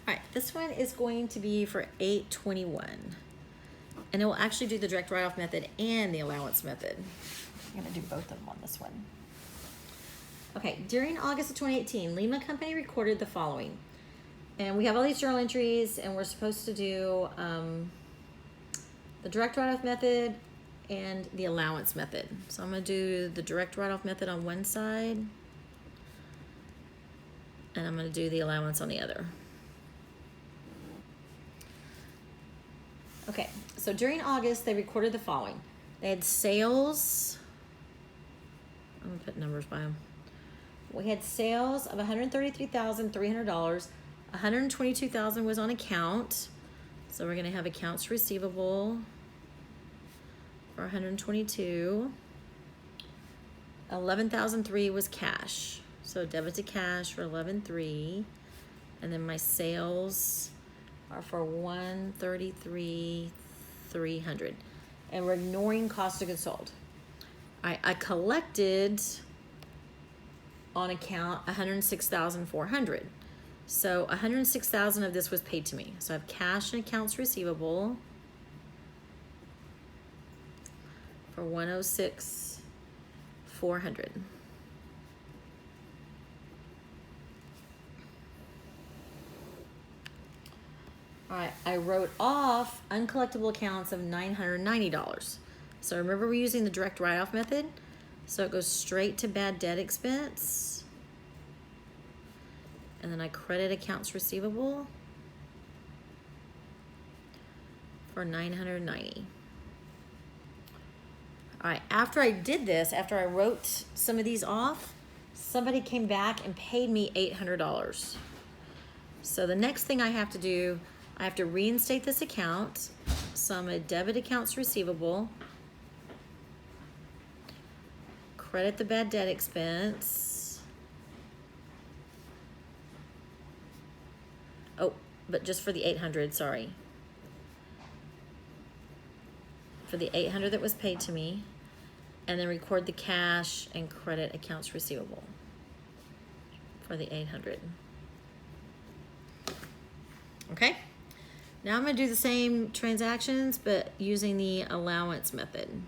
All right, this one is going to be for 8-21. And it will actually do the direct write-off method and the allowance method. I'm gonna do both of them on this one. Okay, during August of 2018, Lima Company recorded the following. And we have all these journal entries, and we're supposed to do the direct write-off method and the allowance method. So I'm gonna do the direct write-off method on one side, and I'm gonna do the allowance on the other. Okay, so during August, they recorded the following. They had sales, I'm gonna put numbers by them. We had sales of $133,300. $122,000 was on account. So we're gonna have accounts receivable for $122,000. $11,003 was cash. So debit to cash for $11,300. And then my sales are for $133,300. And we're ignoring cost of goods sold. I collected on account $106,400. So $106,000 of this was paid to me. So I have cash and accounts receivable for $106,400. All right, I wrote off uncollectible accounts of $990. So remember, we're using the direct write-off method. So it goes straight to bad debt expense. And then I credit accounts receivable for $990. All right, after I did this, after I wrote some of these off, somebody came back and paid me $800. So the next thing I have to do, I have to reinstate this account. So I'm gonna debit accounts receivable, credit the bad debt expense. Oh, but just for the 800, sorry. For the 800 that was paid to me, and then record the cash and credit accounts receivable for the 800. Okay, now I'm gonna do the same transactions, but using the allowance method.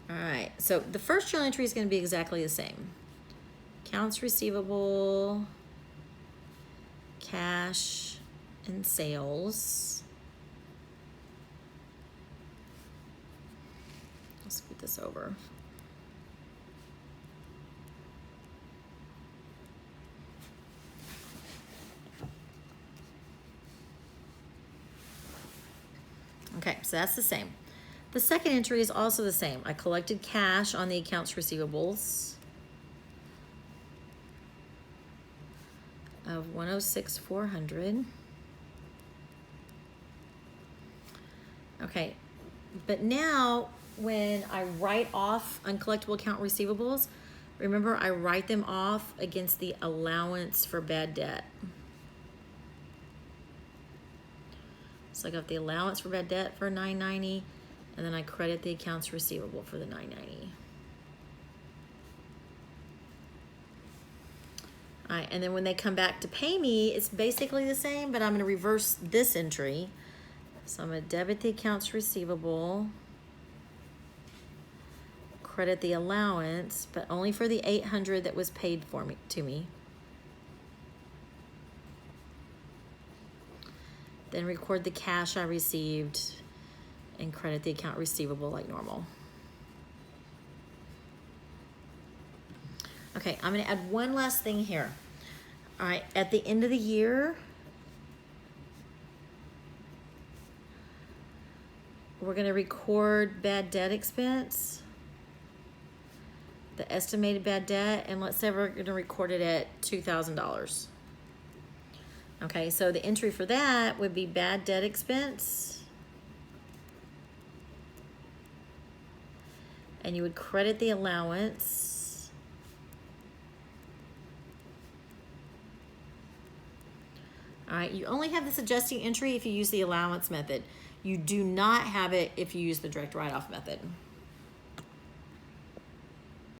All right, so the first journal entry is gonna be exactly the same. Accounts receivable, cash, and sales. Let's scoot this over. Okay, so that's the same. The second entry is also the same. I collected cash on the accounts receivables of $106,400. Okay, but now when I write off uncollectible account receivables, remember I write them off against the allowance for bad debt. So I got the allowance for bad debt for $990, and then I credit the accounts receivable for the $990. All right, and then when they come back to pay me, it's basically the same, but I'm gonna reverse this entry. So I'm gonna debit the accounts receivable, credit the allowance, but only for the $800 that was paid to me. Then record the cash I received and credit the account receivable like normal. Okay, I'm gonna add one last thing here. All right, at the end of the year, we're gonna record bad debt expense, the estimated bad debt, and let's say we're gonna record it at $2,000. Okay, so the entry for that would be bad debt expense. And you would credit the allowance. All right, you only have this adjusting entry if you use the allowance method. You do not have it if you use the direct write-off method.